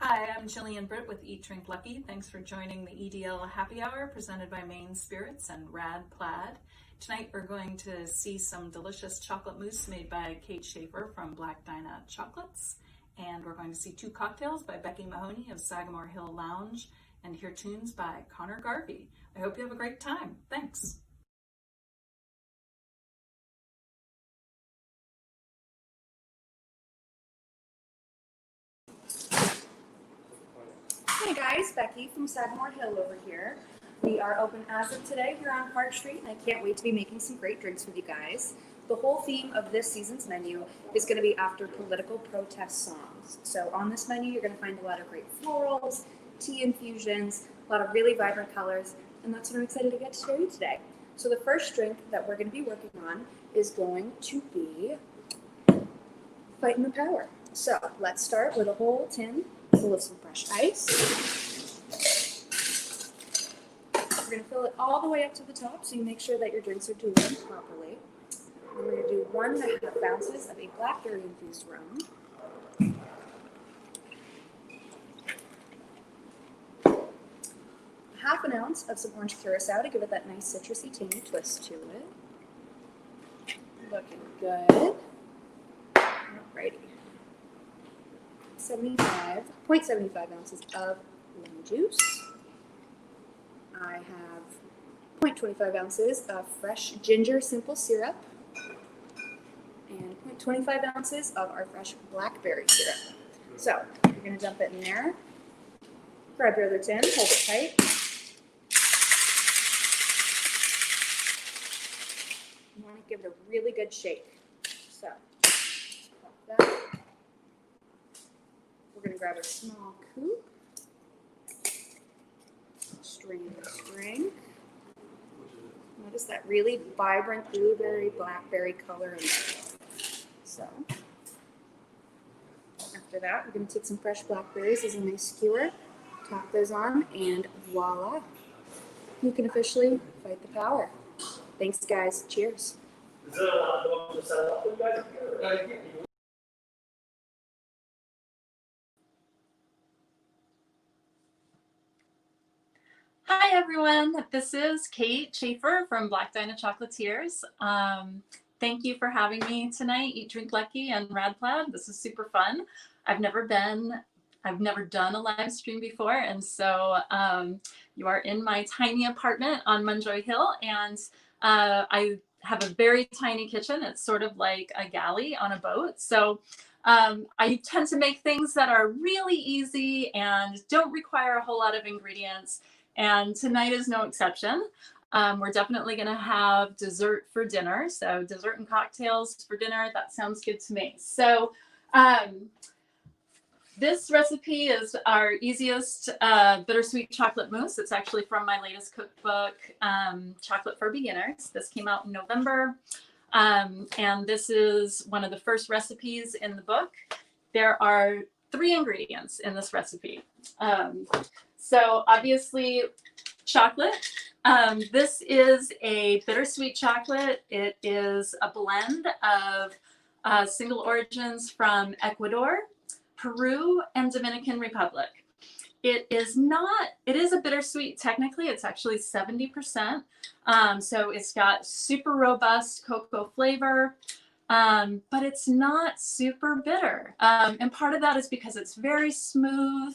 Hi, I'm Jillian Britt with Eat Drink Lucky. Thanks for joining the EDL Happy Hour presented by Maine Spirits and Rad Plaid. Tonight we're going to see some delicious chocolate mousse made by Kate Shaffer from Black Dinah Chocolates. And we're going to see 2 cocktails by Becky Mahoney of Sagamore Hill Lounge and hear tunes by Connor Garvey. I hope you have a great time. Thanks. Hey guys, Becky from Sagamore Hill over here. We are open as of today here on Park Street, and I can't wait to be making some great drinks with you guys. The whole theme of this season's menu is going to be after political protest songs. So on this menu, you're going to find a lot of great florals, tea infusions, a lot of really vibrant colors, and that's what I'm excited to get to show you today. So the first drink that we're going to be working on is going to be Fighting the Power. So let's start with a whole tin full of some fresh ice. We're going to fill it all the way up to the top so you make sure that your drinks are doing properly. And we're going to do 1.5 ounces of a blackberry infused rum. Half an ounce of some orange curacao to give it that nice citrusy tangy twist to it. Looking good. Alrighty. 0.75 ounces of lemon juice. I have 0.25 ounces of fresh ginger simple syrup and 0.25 ounces of our fresh blackberry syrup. So you're going to dump it in there. Grab your other tin, hold it tight. You want to give it a really good shake. So like that. We're going to grab a small coupe, strain this drink. Notice that really vibrant blueberry, blackberry color in there. So, after that, we're going to take some fresh blackberries as a nice skewer, top those on, and voila. You can officially fight the power. Thanks, guys. Cheers. Is there a lot of set up for you guys? Hi everyone, this is Kate Shaffer from Black Dinah Chocolatiers. Thank you for having me tonight, Eat Drink Lucky and Rad Plaid. This is super fun. I've never done a live stream before, and so you are in my tiny apartment on Munjoy Hill, and I have a very tiny kitchen. It's sort of like a galley on a boat. So I tend to make things that are really easy and don't require a whole lot of ingredients. And tonight is no exception. We're definitely going to have dessert for dinner. So dessert and cocktails for dinner, that sounds good to me. So this recipe is our easiest bittersweet chocolate mousse. It's actually from my latest cookbook, Chocolate for Beginners. This came out in November. And this is one of the first recipes in the book. There are 3 ingredients in this recipe. So obviously chocolate. This is a bittersweet chocolate. It is a blend of single origins from Ecuador, Peru, and Dominican Republic. It is a bittersweet technically. It's actually 70%. So it's got super robust cocoa flavor, but it's not super bitter. And part of that is because it's very smooth.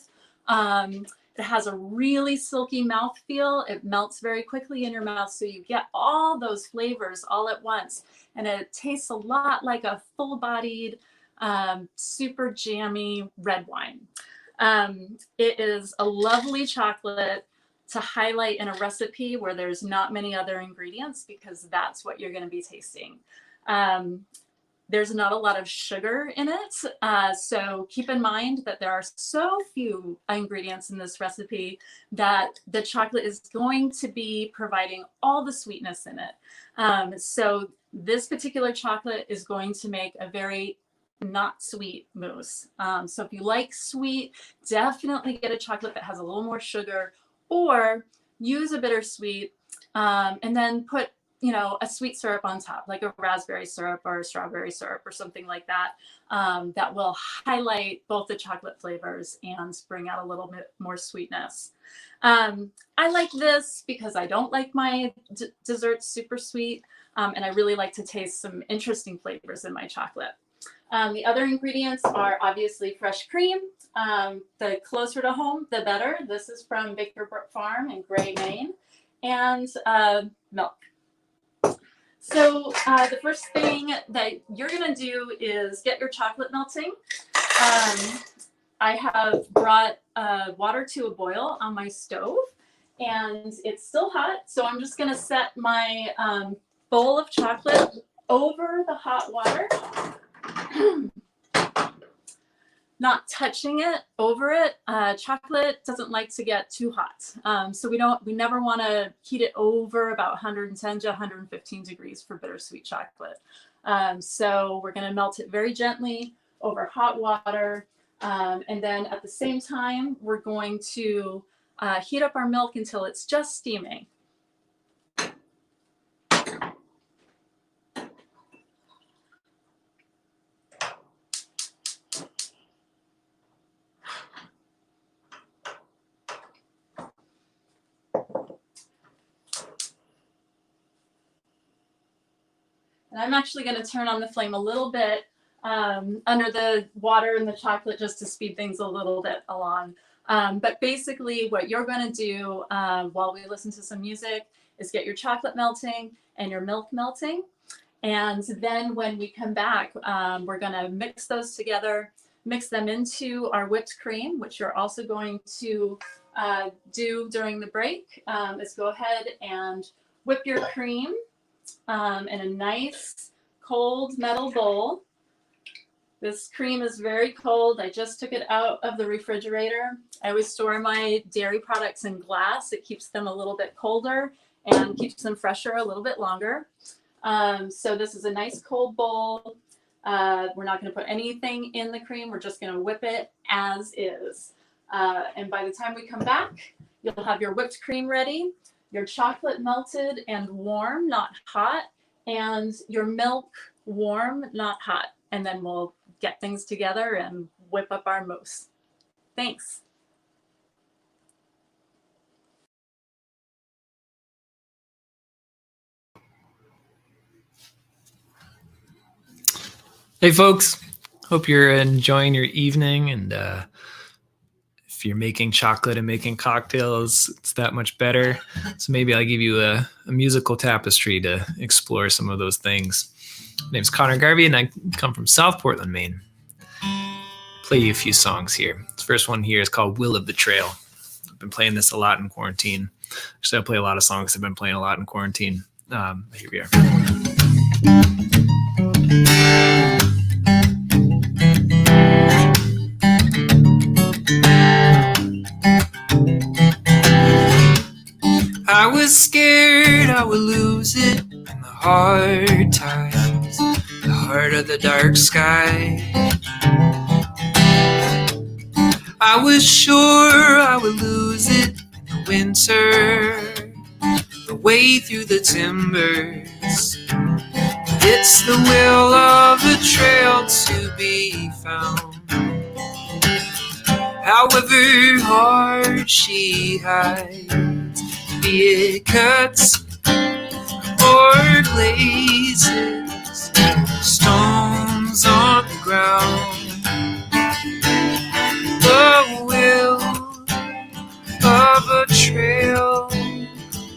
It has a really silky mouthfeel. It melts very quickly in your mouth, so you get all those flavors all at once. And it tastes a lot like a full-bodied, super jammy red wine. It is a lovely chocolate to highlight in a recipe where there's not many other ingredients, because that's what you're going to be tasting. There's not a lot of sugar in it, so keep in mind that there are so few ingredients in this recipe that the chocolate is going to be providing all the sweetness in it. So this particular chocolate is going to make a very not sweet mousse. So if you like sweet, definitely get a chocolate that has a little more sugar, or use a bittersweet, and then put a sweet syrup on top, like a raspberry syrup or a strawberry syrup or something like that, that will highlight both the chocolate flavors and bring out a little bit more sweetness. I like this because I don't like my desserts super sweet, and I really like to taste some interesting flavors in my chocolate. The other ingredients are obviously fresh cream. The closer to home, the better. This is from Baker Brook Farm in Gray, Maine, and milk. So the first thing that you're going to do is get your chocolate melting. I have brought water to a boil on my stove, and it's still hot. So I'm just going to set my bowl of chocolate over the hot water, not touching it, over it. Chocolate doesn't like to get too hot. So we never want to heat it over about 110 to 115 degrees for bittersweet chocolate. So we're going to melt it very gently over hot water. And then at the same time, we're going to heat up our milk until it's just steaming. And I'm actually going to turn on the flame a little bit under the water and the chocolate just to speed things a little bit along. But basically what you're going to do while we listen to some music is get your chocolate melting and your milk melting. And then when we come back, we're going to mix those together, mix them into our whipped cream, which you're also going to do during the break, is go ahead and whip your cream in a nice cold metal bowl. This cream is very cold. I just took it out of the refrigerator. I always store my dairy products in glass. It keeps them a little bit colder and keeps them fresher a little bit longer. So this is a nice cold bowl. We're not going to put anything in the cream. We're just going to whip it as is. And by the time we come back, you'll have your whipped cream ready, your chocolate melted and warm, not hot, and your milk warm, not hot. And then we'll get things together and whip up our mousse. Thanks. Hey folks, hope you're enjoying your evening, and if you're making chocolate and making cocktails, it's that much better. So maybe I'll give you a musical tapestry to explore some of those things. My name's Connor Garvey, and I come from South Portland, Maine. Play you a few songs here. This first one here is called Will of the Trail. I've been playing this a lot in quarantine. Actually, I play a lot of songs I've been playing a lot in quarantine. Here we are. I was scared I would lose it in the hard times, the heart of the dark sky. I was sure I would lose it in the winter, the way through the timbers. It's the will of the trail to be found. However hard she hides, be it cuts or blazes, stones on the ground. The will of a trail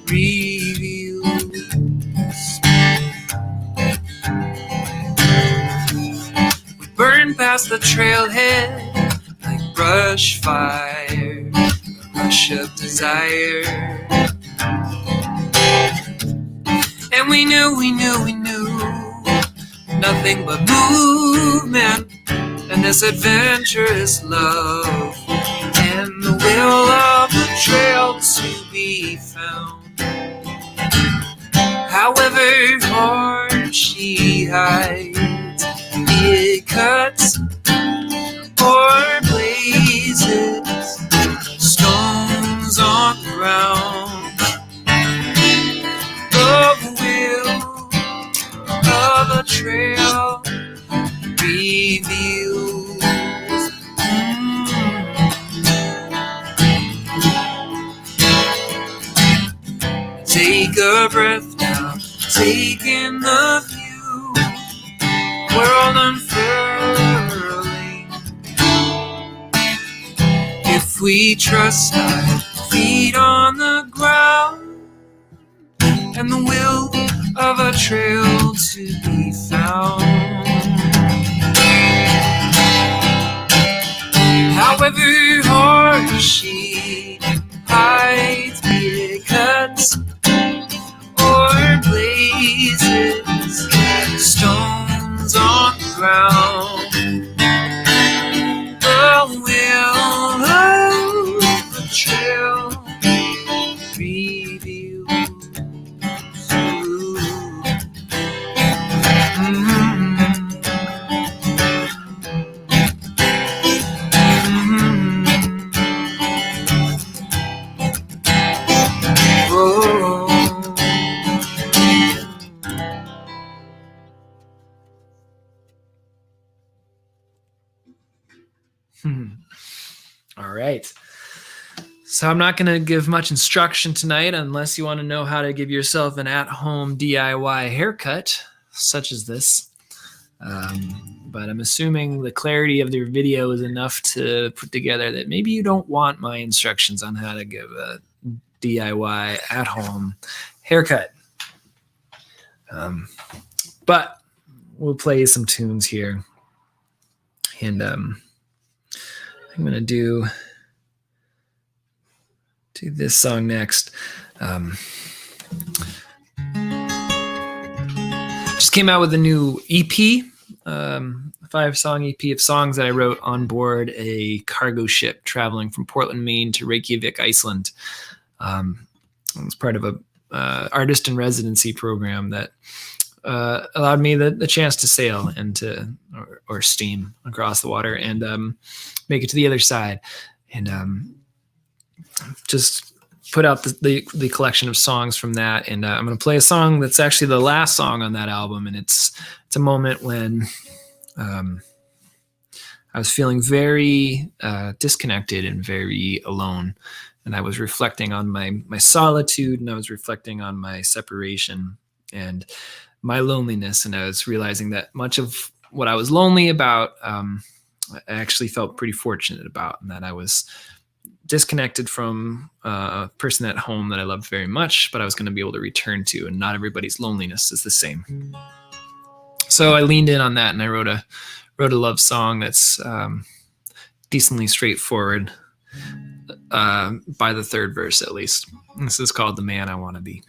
reveals. We burn past the trailhead like brush fire, a rush of desire. And we knew nothing but movement and this adventurous love, and the will of the trail to be found. However hard she hides, be it cuts or blazes, stones on the ground. The will our breath now, taking the view, world unfurling. If we trust our feet on the ground and the will of a trail to be found, however hard she hides, be it cuts or blazes, stones on the ground, the will of the trail reveals you. All right. So I'm not going to give much instruction tonight unless you want to know how to give yourself an at-home DIY haircut, such as this. But I'm assuming the clarity of your video is enough to put together that maybe you don't want my instructions on how to give a DIY at-home haircut. But we'll play some tunes here. And I'm going to do this song next. Just came out with a new EP, 5-song EP of songs that I wrote on board a cargo ship traveling from Portland, Maine to Reykjavik, Iceland. It was part of a artist in residency program that allowed me the chance to sail and or steam across the water and make it to the other side. And just put out the collection of songs from that. And I'm going to play a song that's actually the last song on that album. And it's a moment when I was feeling very disconnected and very alone. And I was reflecting on my solitude, and I was reflecting on my separation and my loneliness. And I was realizing that much of what I was lonely about, I actually felt pretty fortunate about, and that I was disconnected from a person at home that I loved very much, but I was going to be able to return to, and not everybody's loneliness is the same. So I leaned in on that, and I wrote a love song that's decently straightforward by the third verse, at least. This is called "The Man I Want to Be."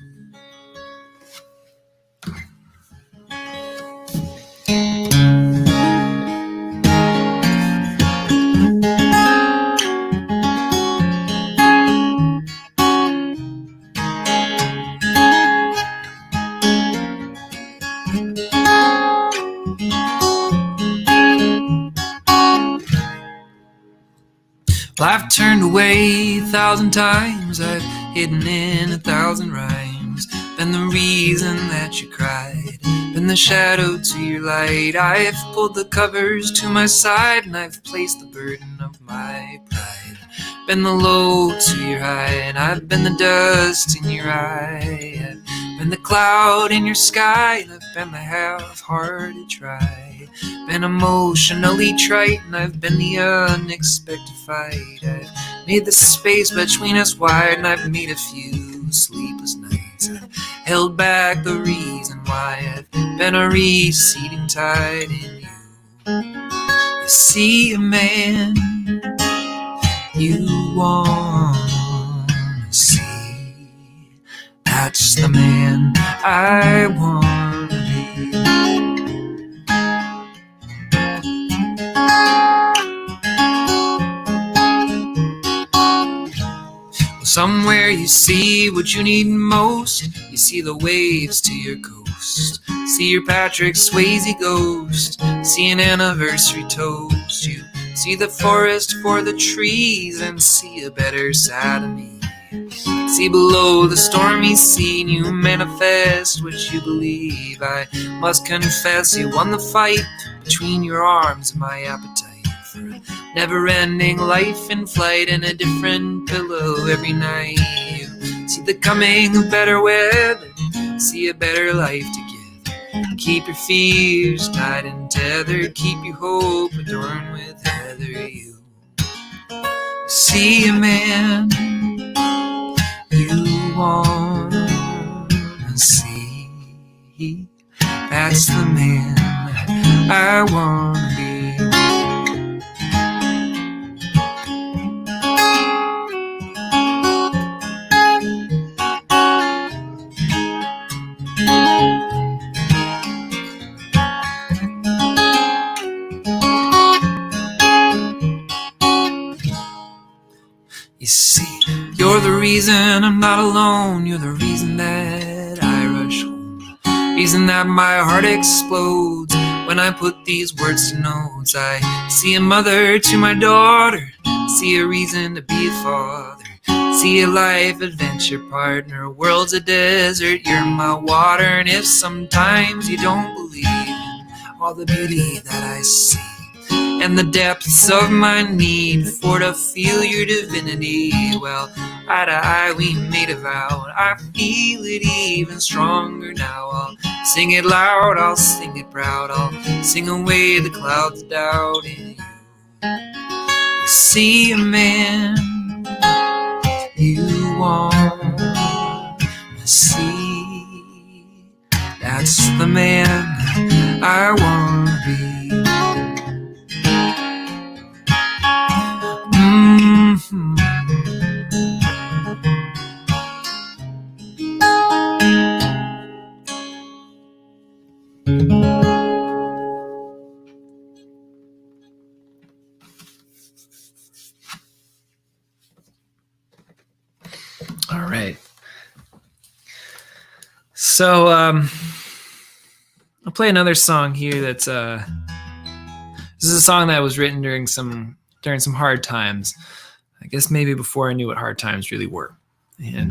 Well, I've turned away 1,000 times, I've hidden in 1,000 rhymes, been the reason that you cried, been the shadow to your light. I've pulled the covers to my side, and I've placed the burden of my pride, been the low to your high, and I've been the dust in your eye. I've been the cloud in your sky, and I've been the half-hearted try, been emotionally trite, and I've been the unexpected fight. I've made the space between us wide, and I've made a few sleepless nights. I've held back the reason why. I've been a receding tide in you. You see a man you want to see, that's the man I want to be. Somewhere you see what you need most. You see the waves to your coast, see your Patrick Swayze ghost, see an anniversary toast. You see the forest for the trees and see a better side of me. See below the stormy sea, and you manifest what you believe. I must confess you won the fight between your arms and my appetite for a never-ending life in flight and a different pillow every night. You see the coming of better weather, see a better life together. Keep your fears tied and tethered, keep your hope adorned with heather. You see a man you want to see. That's the man I want to be. You see, you're the reason I'm not alone. You're the reason that I rush home. Reason that my heart explodes when I put these words to notes. I see a mother to my daughter, see a reason to be a father, see a life adventure partner. World's a desert, you're my water. And if sometimes you don't believe in all the beauty that I see, and the depths of my need for to feel your divinity, well, eye to eye we made a vow. I feel it even stronger now. I'll sing it loud, I'll sing it proud, I'll sing away the clouds of doubt in you. You see a man you want to see. That's the man I want to be. All right. So I'll play another song here that's this is a song that was written during some hard times. I guess maybe before I knew what hard times really were. And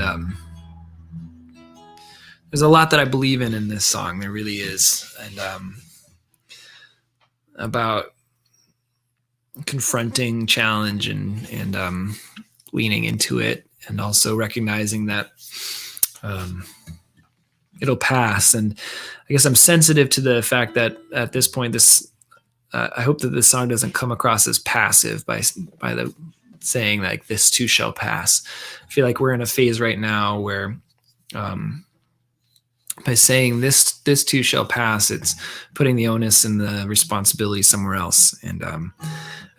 there's a lot that I believe in this song. There really is. And about confronting challenge and leaning into it, and also recognizing that it'll pass. And I guess I'm sensitive to the fact that at this point, I hope that this song doesn't come across as passive by the saying like this too shall pass. I feel like we're in a phase right now where by saying this too shall pass, it's putting the onus and the responsibility somewhere else. And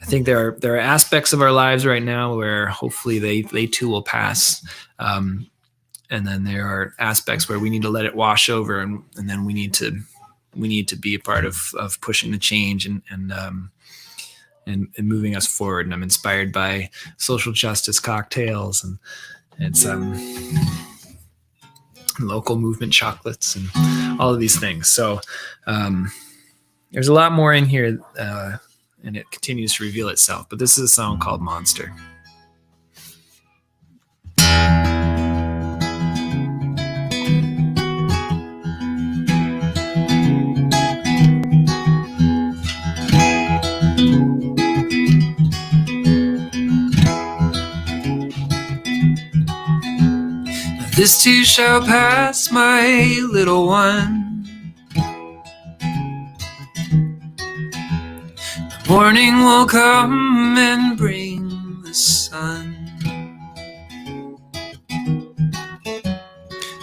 I think there are aspects of our lives right now where hopefully they too will pass. And then there are aspects where we need to let it wash over, and then we need to be a part of pushing the change and moving us forward. And I'm inspired by social justice cocktails and local movement chocolates and all of these things. So there's a lot more in here, and it continues to reveal itself. But this is a song called Monster. This too shall pass, my little one. The morning will come and bring the sun.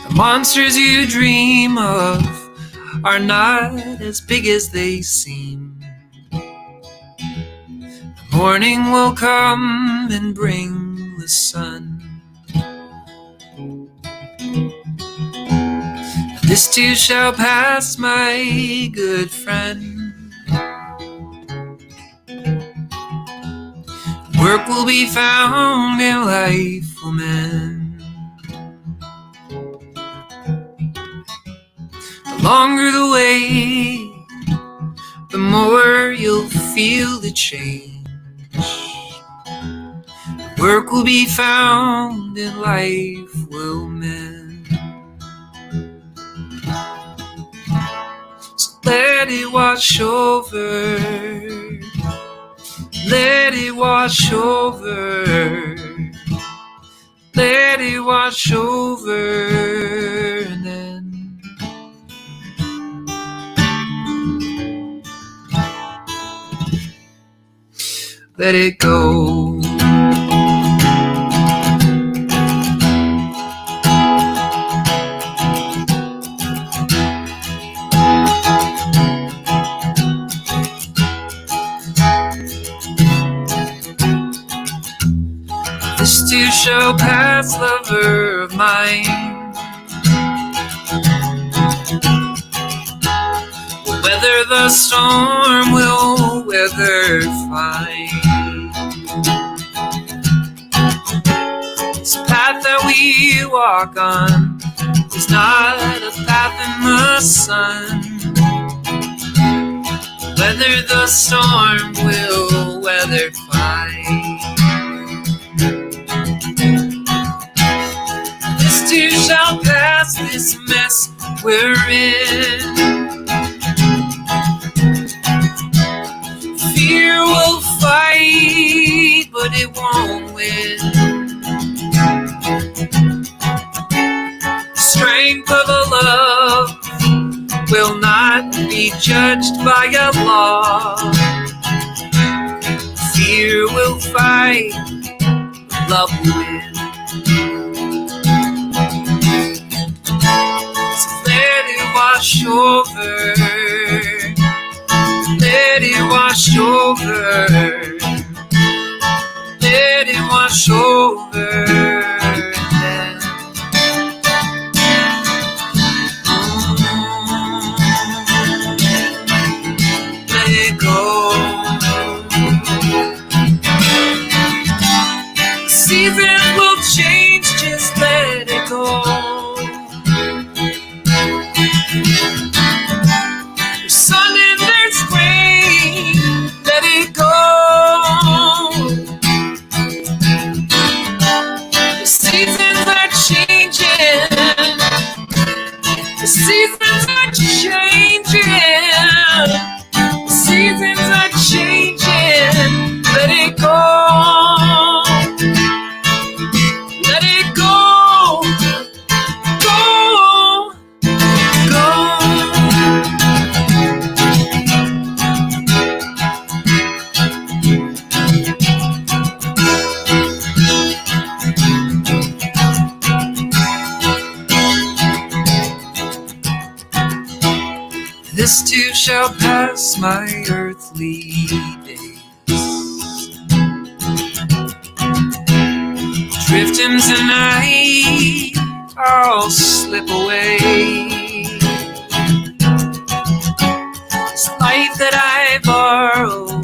The monsters you dream of are not as big as they seem. The morning will come and bring the sun. This too shall pass, my good friend. Work will be found and life will mend. The longer the way, the more you'll feel the change. Work will be found and life will mend. Let it wash over, let it wash over, let it wash over, and then let it go. This too shall pass, lover of mine. Weather the storm, will weather fine. This path that we walk on is not a path in the sun. Weather the storm, will weather fine. This too shall pass, this mess we're in. Fear will fight, but it won't win. Strength of a love will not be judged by a law. Fear will fight, but love will win. So let it wash over. Let it wash over. Let it wash over. Then. Let it go. Seasons will change, just let it go. There's sun and there's rain, let it go. The seasons are changing. The seasons are changing. The seasons are changing. Let it go. Let it go. Go. Go. This too shall pass, my earthly days. Drifting tonight, I'll slip away. This life that I borrow,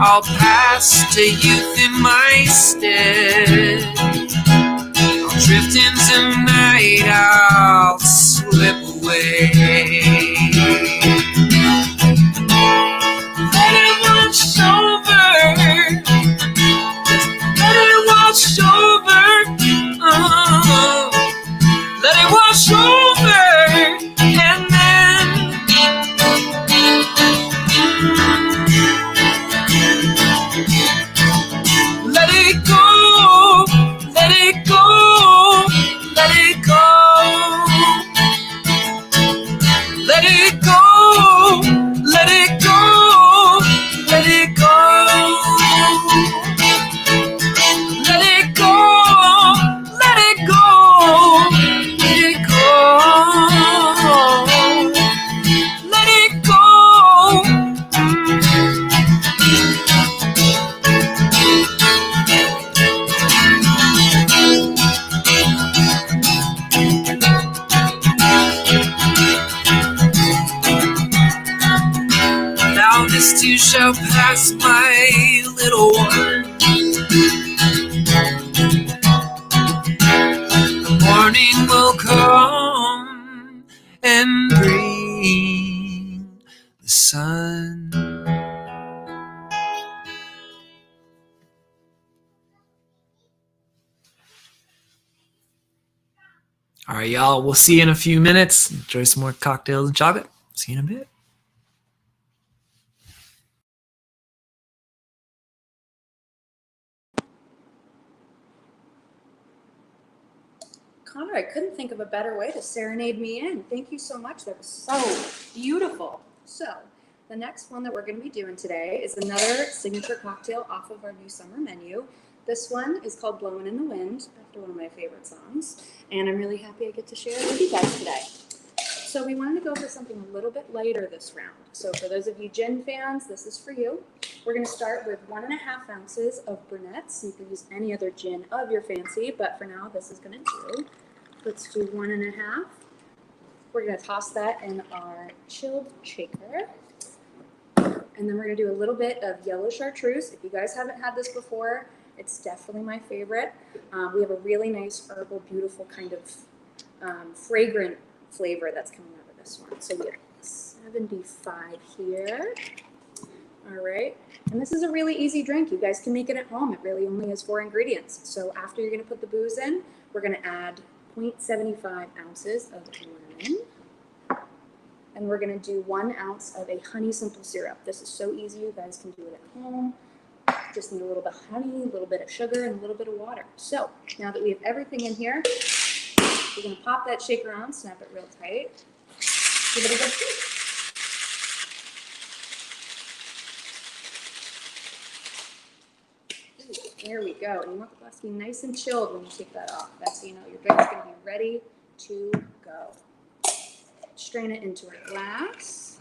I'll pass to youth in my stead. I'll drift in tonight, I'll slip away. Let it wash over. Let it wash over. Oh, let it wash over. And then let it go. Let it go. Let it go. Let it go, let it go, let it go. Let it go, let it go, let it go. Let it go. Now this too shall pass, my little one. The morning will come and bring the sun. All right, y'all. We'll see you in a few minutes. Enjoy some more cocktails and chocolate. See you in a bit. Connor, I couldn't think of a better way to serenade me in. Thank you so much. That was so beautiful. So, The next one that we're going to be doing today is another signature cocktail off of our new summer menu. This one is called Blowin' in the Wind, after one of my favorite songs, and I'm really happy I get to share it with you guys today. So we wanted to go for something a little bit lighter this round. So for those of you gin fans, this is for you. We're going to start with 1.5 ounces of brunettes. You can use any other gin of your fancy, but for now, this is going to do. Let's do 1.5. We're going to toss that in our chilled shaker. And then we're going to do a little bit of yellow chartreuse. If you guys haven't had this before, it's definitely my favorite. We have a really nice herbal, beautiful kind of fragrant flavor that's coming out of this one. So we have 75 here. All right. And this is a really easy drink. You guys can make it at home. It really only has 4 ingredients. So after you're going to put the booze in, we're going to add 0.75 ounces of lemon. And we're going to do 1 ounce of a honey simple syrup. This is so easy. You guys can do it at home. Just need a little bit of honey, a little bit of sugar, and a little bit of water. So now that we have everything in here, we're going to pop that shaker on, snap it real tight. Give it a good shake. There we go. And you want the glass to be nice and chilled when you take that off. That's so you know your drink is going to be ready to go. Strain it into a glass.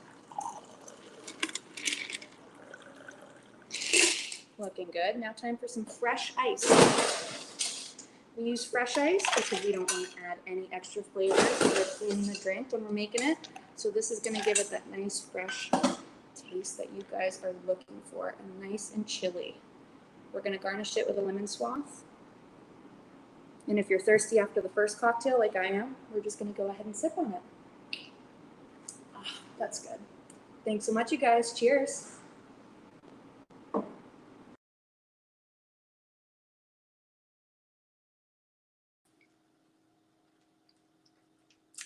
Looking good. Now time for some fresh ice. We use fresh ice because we don't want to add any extra flavors within the drink when we're making it. So this is going to give it that nice fresh taste that you guys are looking for, and nice and chilly. We're going to garnish it with a lemon swath. And if you're thirsty after the first cocktail like I am, we're just going to go ahead and sip on it. Oh, that's good. Thanks so much, you guys. Cheers.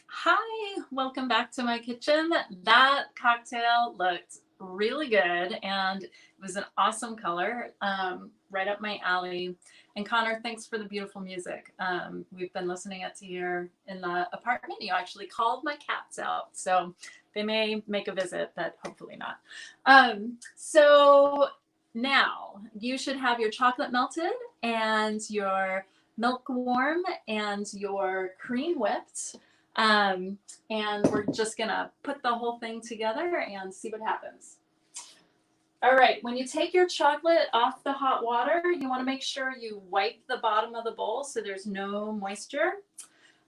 Hi, welcome back to my kitchen. That cocktail looked really good and it was an awesome color, right up my alley. And Connor, thanks for the beautiful music. We've been listening to here in the apartment. You actually called my cats out, so they may make a visit, but hopefully not. So now you should have your chocolate melted and your milk warm and your cream whipped. And we're just gonna put the whole thing together and see what happens. All right, when you take your chocolate off the hot water, you want to make sure you wipe the bottom of the bowl so there's no moisture.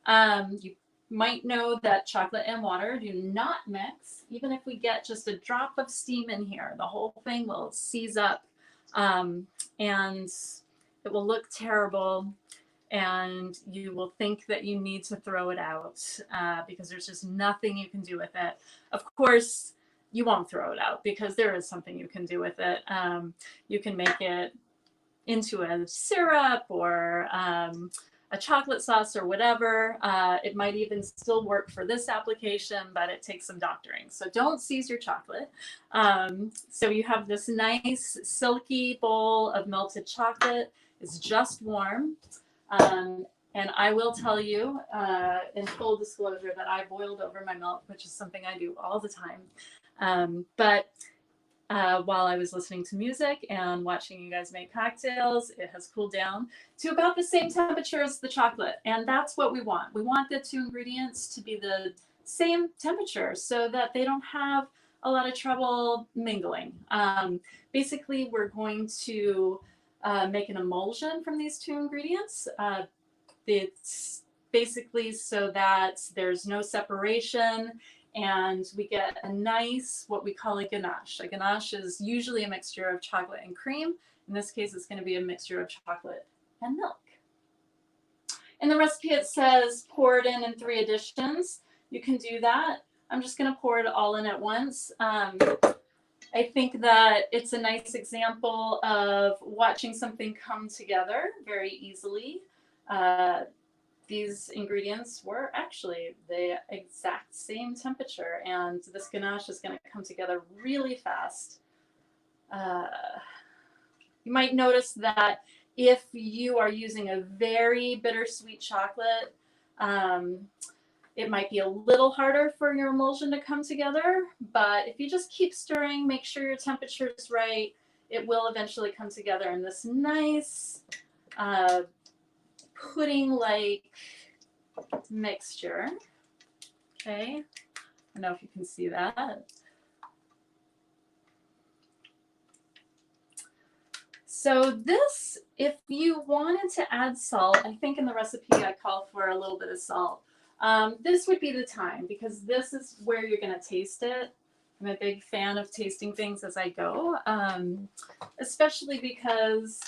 You might know that chocolate and water do not mix. Even if we get just a drop of steam in here, the whole thing will seize up, and it will look terrible. And you will think that you need to throw it out because there's just nothing you can do with it. Of course, you won't throw it out because there is something you can do with it. You can make it into a syrup or a chocolate sauce or whatever. It might even still work for this application, but it takes some doctoring. So don't seize your chocolate. So you have this nice silky bowl of melted chocolate. It's just warm. And I will tell you, in full disclosure, that I boiled over my milk, which is something I do all the time. But while I was listening to music and watching you guys make cocktails, it has cooled down to about the same temperature as the chocolate. And that's what we want. We want the 2 ingredients to be the same temperature so that they don't have a lot of trouble mingling. Basically, we're going to make an emulsion from these 2 ingredients. It's basically so that there's no separation and we get a nice, what we call a ganache. A ganache is usually a mixture of chocolate and cream. In this case, it's going to be a mixture of chocolate and milk. In the recipe, it says pour it in 3 additions. You can do that. I'm just going to pour it all in at once. I think that it's a nice example of watching something come together very easily. These ingredients were actually the exact same temperature, and this ganache is going to come together really fast. You might notice that if you are using a very bittersweet chocolate, It might be a little harder for your emulsion to come together, but if you just keep stirring, make sure your temperature is right, it will eventually come together in this nice pudding-like mixture. Okay, I don't know if you can see that. So this, if you wanted to add salt, I think in the recipe I call for a little bit of salt. This would be the time, because this is where you're going to taste it. I'm a big fan of tasting things as I go, especially because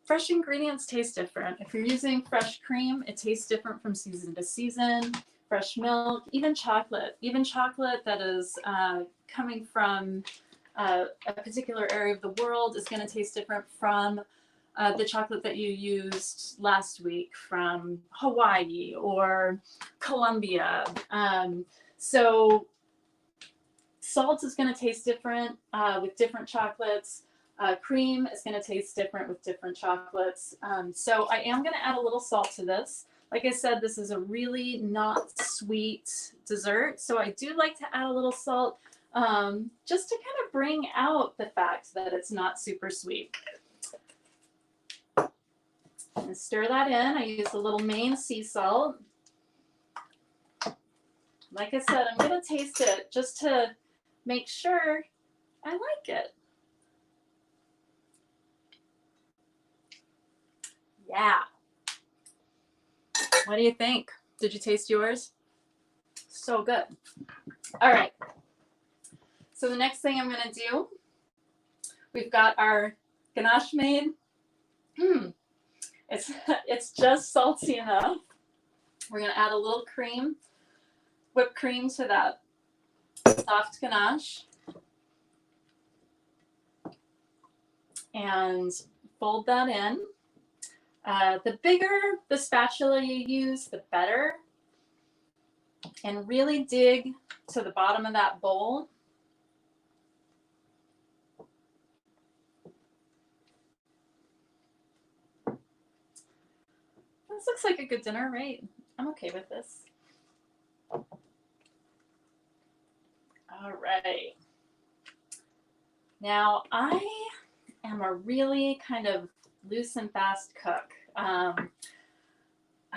fresh ingredients taste different. If you're using fresh cream, it tastes different from season to season. Fresh milk, even chocolate that is coming from a particular area of the world is going to taste different from the chocolate that you used last week from Hawaii or Colombia. So salt is going to taste different with different chocolates. Cream is going to taste different with different chocolates. So I am going to add a little salt to this. Like I said, this is a really not sweet dessert, so I do like to add a little salt just to kind of bring out the fact that it's not super sweet. And stir that in. I use a little Maine sea salt. Like I said, I'm going to taste it just to make sure I like it. Yeah. What do you think? Did you taste yours? So good. All right. So the next thing I'm going to do, we've got our ganache made. It's just salty enough. We're going to add a little cream, whipped cream to that soft ganache. And fold that in. The bigger the spatula you use, the better. And really dig to the bottom of that bowl. This looks like a good dinner, right? I'm okay with this. All right. Now, I am a really kind of loose and fast cook. I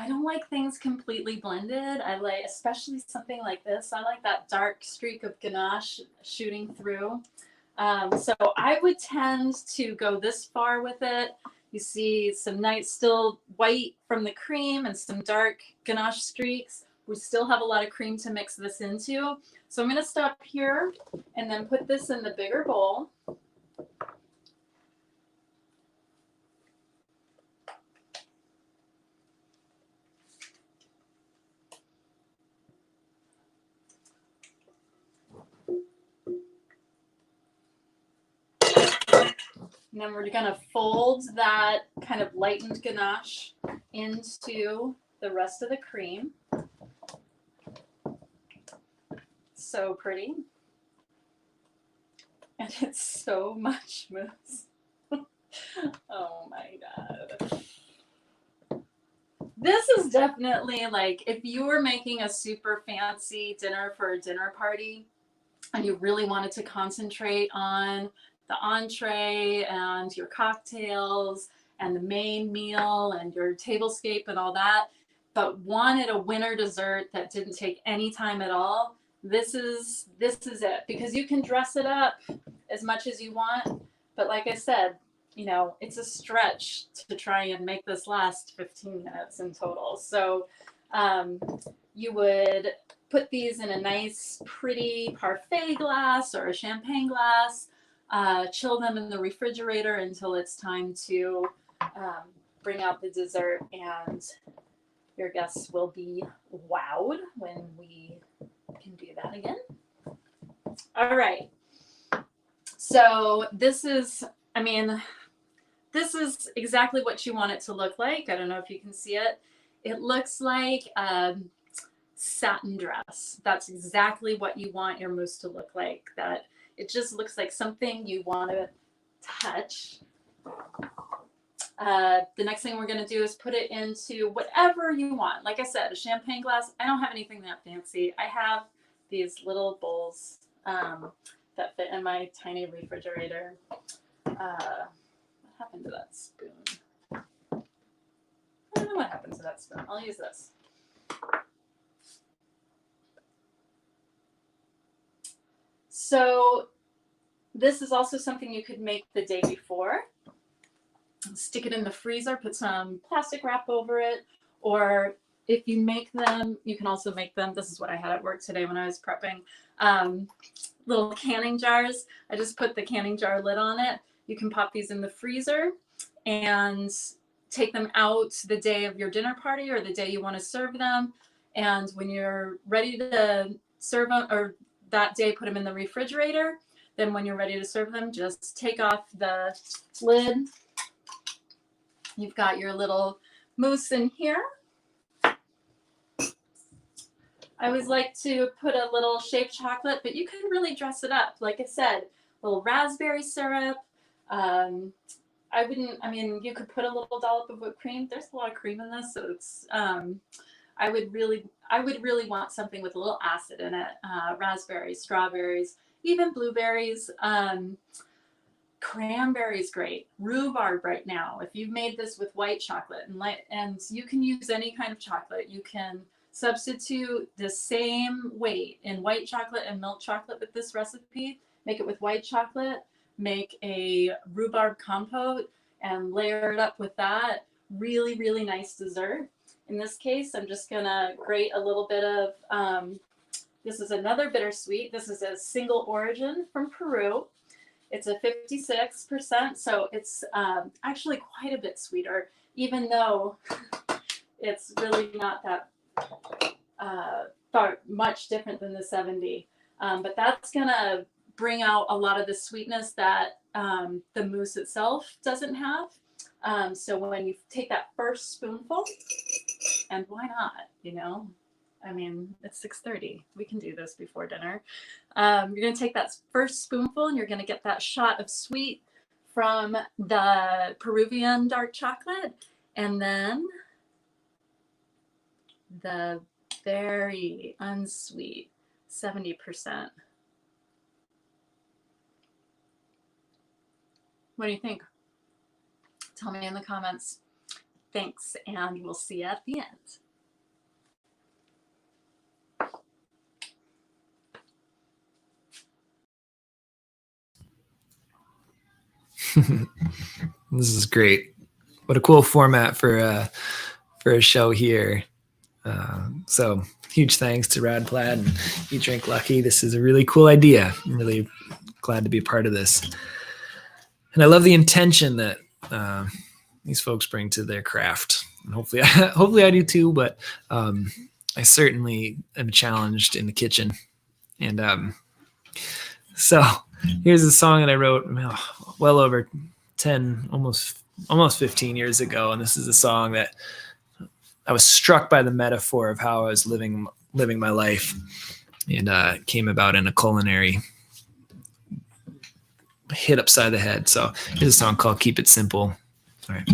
don't like things completely blended. I like, especially something like this, I like that dark streak of ganache shooting through. So I would tend to go this far with it. You see some nice still white from the cream and some dark ganache streaks. We still have a lot of cream to mix this into. So I'm going to stop here and then put this in the bigger bowl. And then we're going to fold that kind of lightened ganache into the rest of the cream. So pretty. And it's so much mousse. Oh my God. This is definitely like if you were making a super fancy dinner for a dinner party and you really wanted to concentrate on the entree and your cocktails and the main meal and your tablescape and all that, but wanted a winter dessert that didn't take any time at all, this is it, because you can dress it up as much as you want. But like I said, you know, it's a stretch to try and make this last 15 minutes in total. So you would put these in a nice, pretty parfait glass or a champagne glass, chill them in the refrigerator until it's time to bring out the dessert, and your guests will be wowed when we can do that again. All right. So this is, I mean, this is exactly what you want it to look like. I don't know if you can see it. It looks like a satin dress. That's exactly what you want your mousse to look like. That it just looks like something you want to touch. The next thing we're going to do is put it into whatever you want. Like I said, a champagne glass. I don't have anything that fancy. I have these little bowls that fit in my tiny refrigerator. What happened to that spoon? I don't know what happened to that spoon. I'll use this. So this is also something you could make the day before. Stick it in the freezer, put some plastic wrap over it, or if you make them, you can also make them. This is what I had at work today when I was prepping. Little canning jars. I just put the canning jar lid on it. You can pop these in the freezer and take them out the day of your dinner party or the day you want to serve them. And when you're ready to serve them, or that day, put them in the refrigerator. Then when you're ready to serve them, just take off the lid. You've got your little mousse in here. I always like to put a little shaved chocolate, but you can really dress it up. Like I said, a little raspberry syrup. You could put a little dollop of whipped cream. There's a lot of cream in this, so it's. I would really want something with a little acid in it. Raspberries, strawberries, even blueberries. Cranberry's great. Rhubarb right now. If you've made this with white chocolate and you can use any kind of chocolate, you can substitute the same weight in white chocolate and milk chocolate with this recipe. Make it with white chocolate, make a rhubarb compote and layer it up with that. Really, really nice dessert. In this case, I'm just gonna grate a little bit of, this is another bittersweet. This is a single origin from Peru. It's a 56%, so it's actually quite a bit sweeter, even though it's really not that much different than the 70. But that's gonna bring out a lot of the sweetness that the mousse itself doesn't have. So when you take that first spoonful, and why not, I mean, it's 6:30. We can do this before dinner. You're going to take that first spoonful and you're going to get that shot of sweet from the Peruvian dark chocolate. And then the very unsweet 70%. What do you think? Tell me in the comments. Thanks, and we'll see you at the end. This is great. What a cool format for a show here. So huge thanks to Rad Plaid and Eat Drink Lucky. This is a really cool idea. I'm really glad to be a part of this. And I love the intention that these folks bring to their craft. And hopefully I do too, but I certainly am challenged in the kitchen. And so here's a song that I wrote well over 10, almost 15 years ago. And this is a song that I was struck by the metaphor of how I was living my life, and came about in a culinary hit upside the head. So here's a song called Keep It Simple. All right.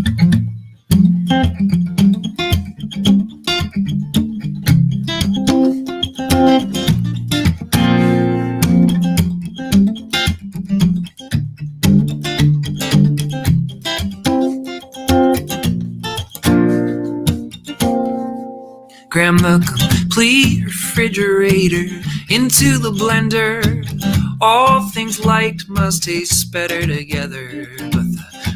Cram the complete refrigerator into the blender. All things liked must taste better together. But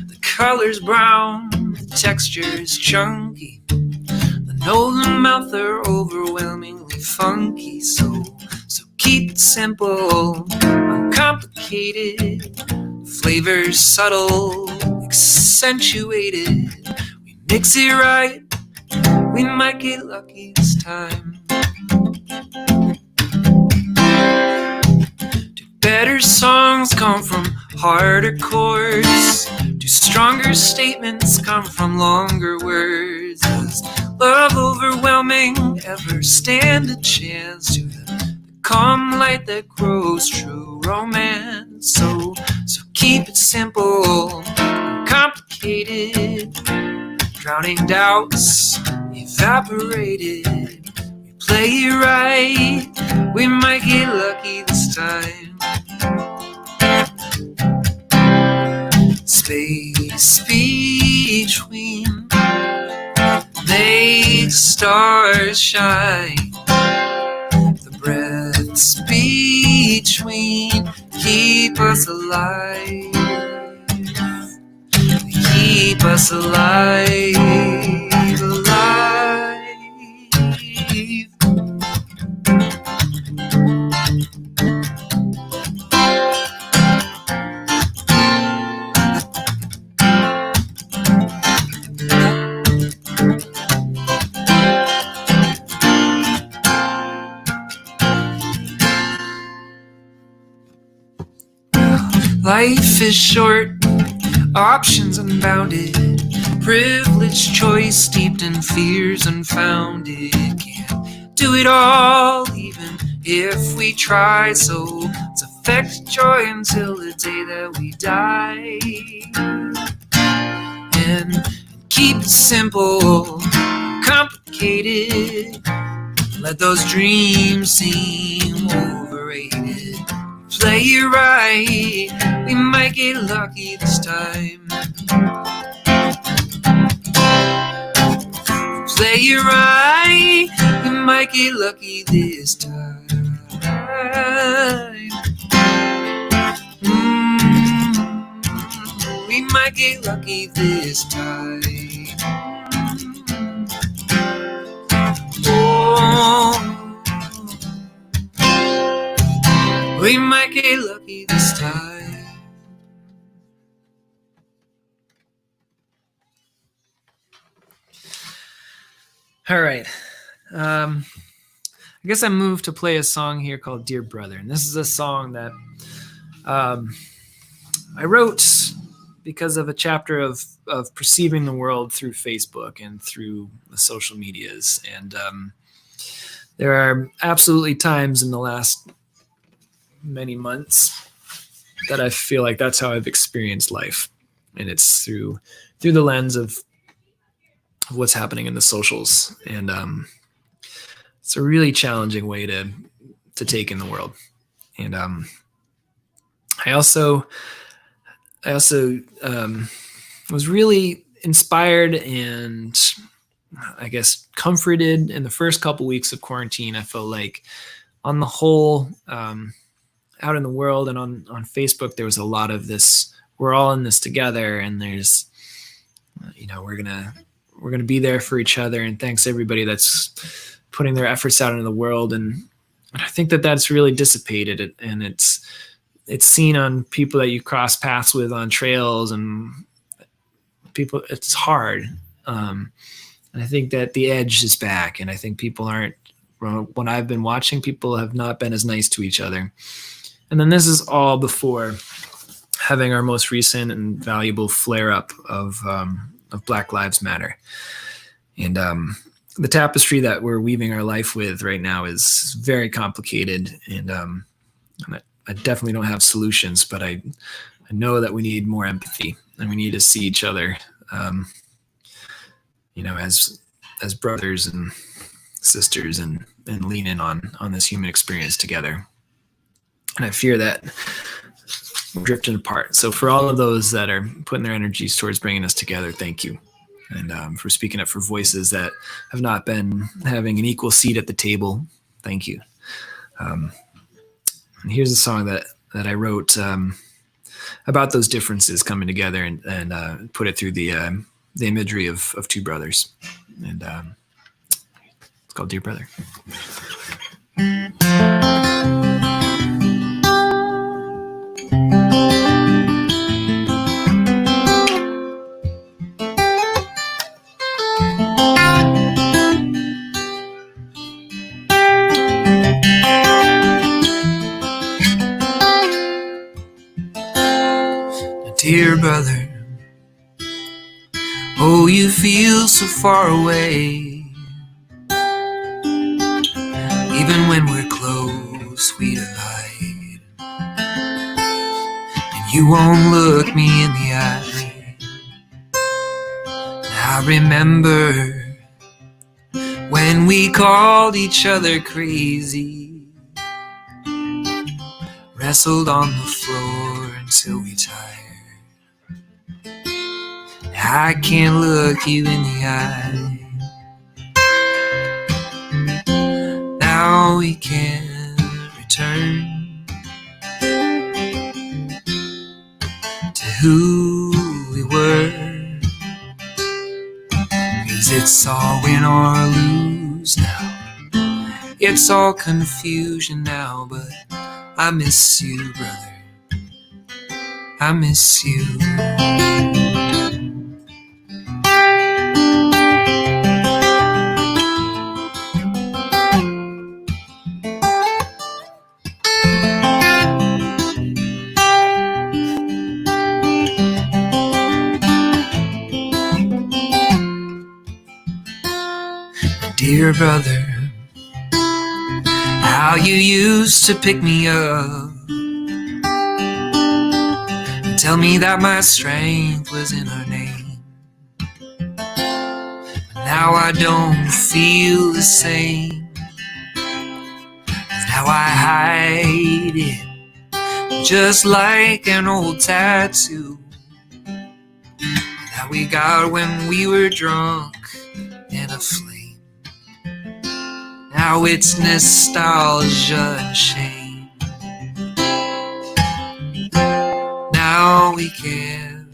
the color's brown, the texture's chunky. The nose and mouth are overwhelmingly funky. So keep it simple, uncomplicated. Flavors subtle, accentuated. We mix it right. We might get lucky this time. Do better songs come from harder chords? Do stronger statements come from longer words? Does love overwhelming ever stand a chance to the calm light that grows true romance? So keep it simple, complicated. complicated, drowning doubts evaporated. We play it right, we might get lucky this time. Space between makes stars shine. The breaths between keep us alive. Keep us alive, alive. Life is short, options unbounded, privilege choice steeped in fears unfounded. Can't do it all even if we try, so let's affect joy until the day that we die. And keep it simple, complicated, let those dreams seem overrated. Play it right, we might get lucky this time. Play it right, we might get lucky this time. We might get lucky this time. Oh, we might get lucky this time. All right. I guess I moved to play a song here called Dear Brother. And this is a song that I wrote because of a chapter of perceiving the world through Facebook and through the social medias. And there are absolutely times in the last many months that I feel like that's how I've experienced life. And it's through the lens of what's happening in the socials. And it's a really challenging way to take in the world. And I also was really inspired and I guess comforted in the first couple weeks of quarantine. I felt like on the whole, out in the world and on Facebook, there was a lot of this, we're all in this together, and there's, we're gonna be there for each other, and thanks everybody that's putting their efforts out into the world. And I think that that's really dissipated, and it's seen on people that you cross paths with on trails, and people, it's hard. And I think that the edge is back, and I think people aren't, when I've been watching, people have not been as nice to each other. And then this is all before having our most recent and valuable flare-up of Black Lives Matter. And the tapestry that we're weaving our life with right now is very complicated. And I definitely don't have solutions, but I know that we need more empathy, and we need to see each other, as brothers and sisters, and lean in on this human experience together. And I fear that we're drifting apart. So for all of those that are putting their energies towards bringing us together, thank you. And for speaking up for voices that have not been having an equal seat at the table, thank you. And here's a song that I wrote about those differences coming together, and put it through the imagery of two brothers. And it's called Dear Brother. Dear brother, oh, you feel so far away. Even when we're close, we divide. And you won't look me in the eye. I remember when we called each other crazy, wrestled on the floor until we tired. I can't look you in the eye. Now we can return to who we were, 'cause it's all win or lose now. It's all confusion now, but I miss you, brother. I miss you. Dear brother, how you used to pick me up and tell me that my strength was in her name. But now I don't feel the same. 'Cause now I hide it just like an old tattoo that we got when we were drunk and aflame. Now it's nostalgia and shame. Now we can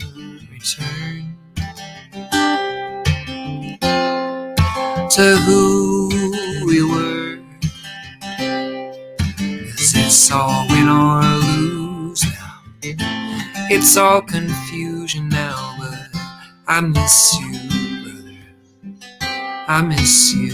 return to who we were, 'cause it's all win or lose now. It's all confusion now, but I miss you, brother. I miss you.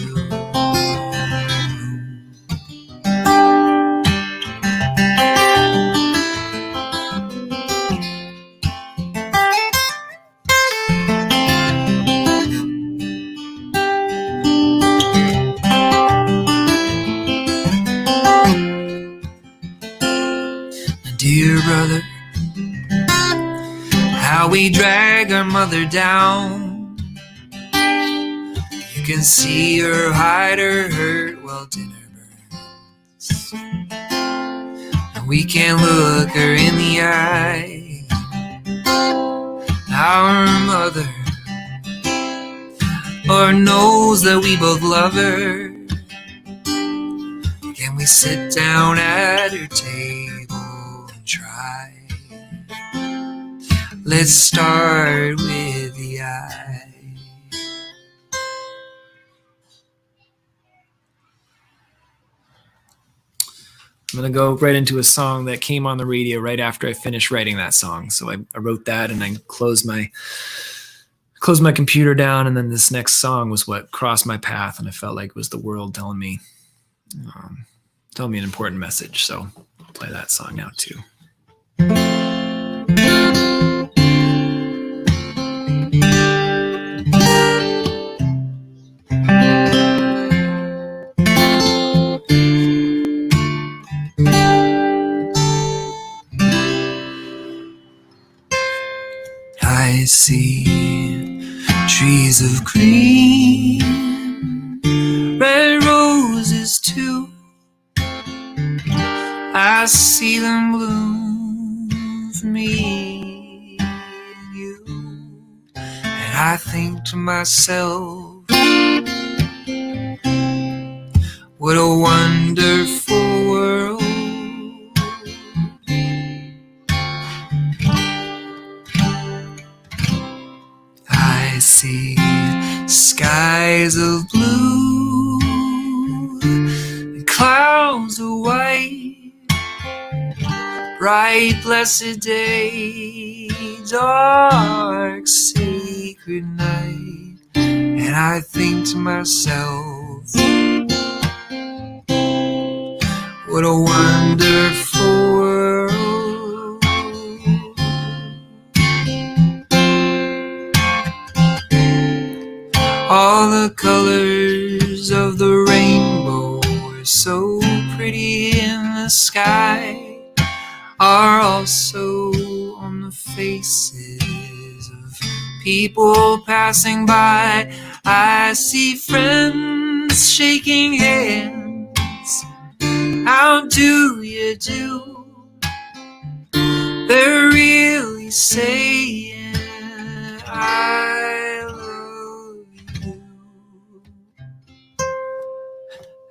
Dear brother, how we drag our mother down. You can see her hide her hurt while dinner burns, and we can't look her in the eye. Our mother, Lord knows that we both love her. Can we sit down at her table and try? Let's start with the eye. I'm going to go right into a song that came on the radio right after I finished writing that song. So I wrote that and I closed my computer down, and then this next song was what crossed my path, and I felt like it was the world telling me an important message. So I'll play that song now too. I see trees of green, red roses too. I see them bloom for me and you, and I think to myself, what a wonderful world. I see skies of blue and clouds of white, bright blessed day, dark sacred night, and I think to myself, what a wonderful world. All the colors of the rainbow are so pretty in the sky, are also on the faces of people passing by. I see friends shaking hands. How do you do? They're really saying I love you.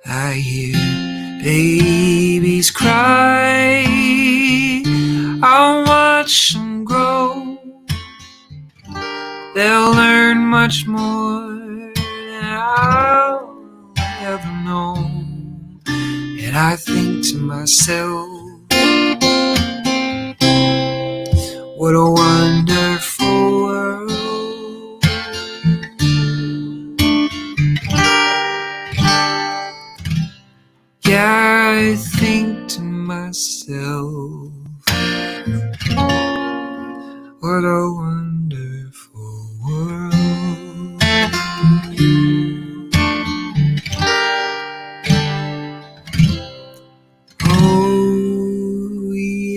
I hear babies cry. I'll watch them grow. They'll learn much more than I'll ever know. And I think to myself, what a wonderful world. Yeah, I think to myself, what a wonderful world. Oh, yeah.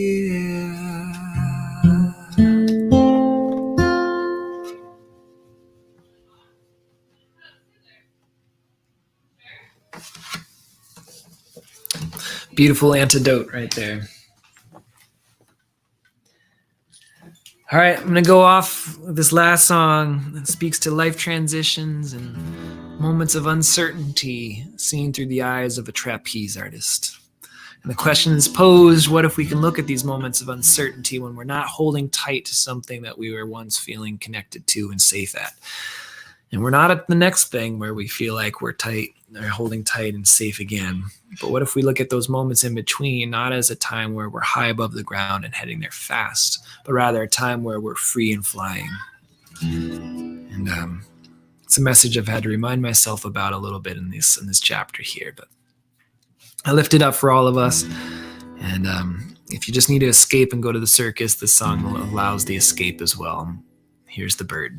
Beautiful antidote right there. All right, I'm going to go off with this last song that speaks to life transitions and moments of uncertainty seen through the eyes of a trapeze artist. And the question is posed, what if we can look at these moments of uncertainty when we're not holding tight to something that we were once feeling connected to and safe at? And we're not at the next thing where we feel like we're tight or holding tight and safe again. But what if we look at those moments in between, not as a time where we're high above the ground and heading there fast, but rather a time where we're free and flying? And it's a message I've had to remind myself about a little bit in this chapter here. But I lift it up for all of us. And if you just need to escape and go to the circus, this song allows the escape as well. Here's the bird.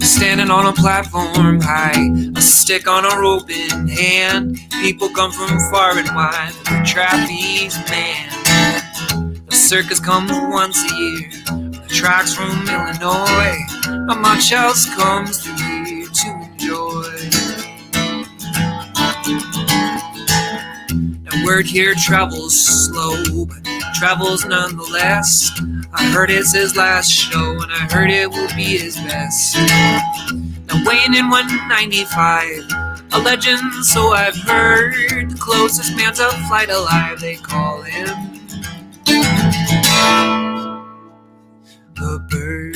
Standing on a platform high, a stick on a rope in hand. People come from far and wide for the trapeze man. The circus comes once a year. The tracks from Illinois. Not much else comes through here to enjoy. Now word here travels slow, but travels nonetheless. I heard it's his last show, and I heard it will be his best. Now weighing in 195, a legend, so I've heard. The closest man to flight alive, they call him the bird.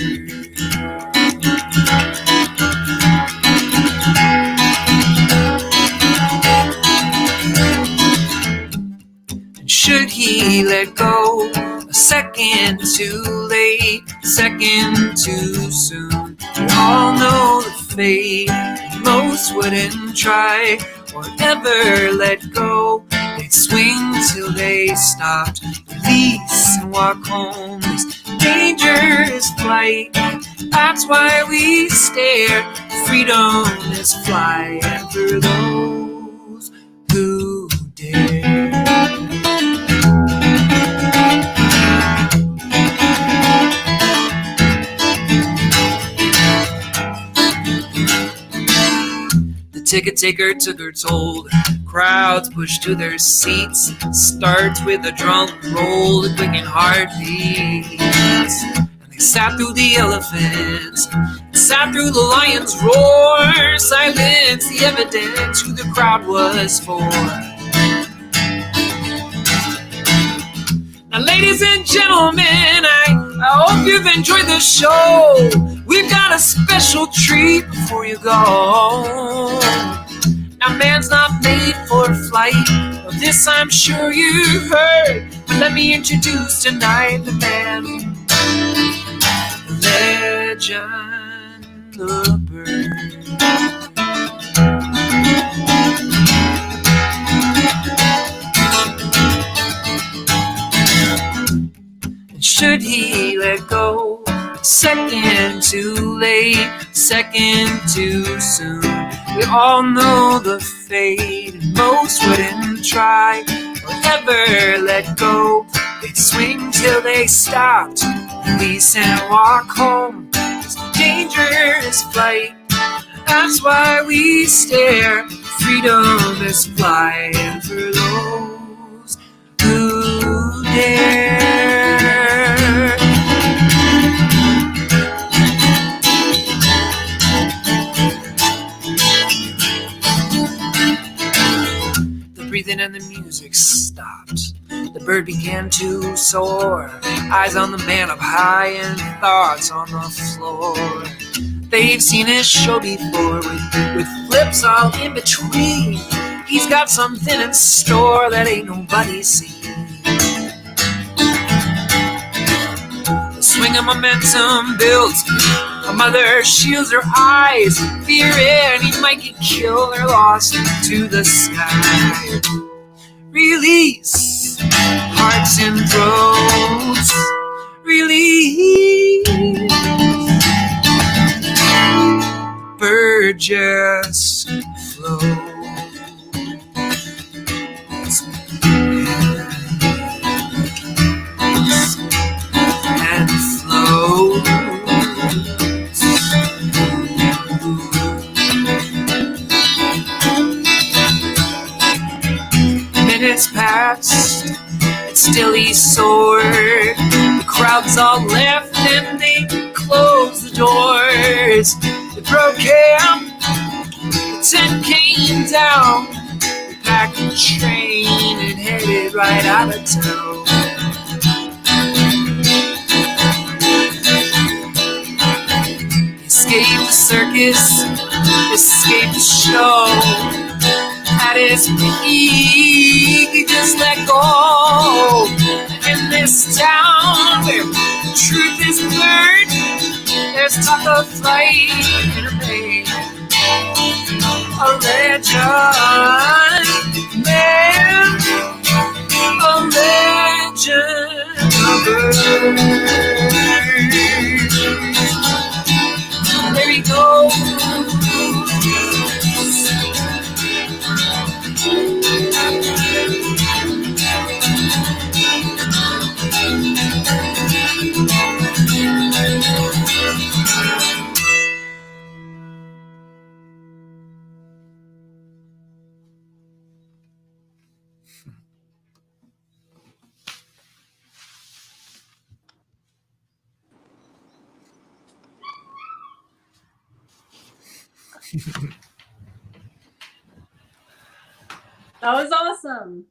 And should he let go a second too late, a second too soon, we all know the fate. Most wouldn't try or ever let go. They'd swing till they stopped, release and walk home. This dangerous flight, that's why we stare. Freedom is flying for those who dare. Ticket taker took her toll. Crowds pushed to their seats. Starts with a drum roll, a quickened heartbeats. And they sat through the elephants, sat through the lion's roar. Silence the evidence who the crowd was for. Now, ladies and gentlemen, I hope you've enjoyed the show. We've got a special treat before you go. Now, man's not made for flight. Well, this I'm sure you've heard. But let me introduce tonight the man, the legend, the bird. And should he let go Second too late, second too soon. We all know the fate, and most wouldn't try or ever let go. They'd swing till they stopped, release and walk home. It's a dangerous flight, that's why we stare. Freedom is flying for those who dare. The breathing and the music stopped. The bird began to soar, eyes on the man up high and thoughts on the floor. They've seen his show before with flips all in between. He's got something in store that ain't nobody seen. The swing of momentum builds. A mother shields her eyes, fearing he might get killed or lost into the sky. Release hearts and throats. Release. Bird just floats and floats. Minutes passed, and still he soared. The crowd's all left and they closed the doors. They broke camp, the tent came down. We packed the train and headed right out of town. Escaped the circus, escaped the show. At his peak, he just let go. In this town where truth is blurred, there's talk of flight and a pain. A legend, man, a legend, a bird. There he goes. That was awesome.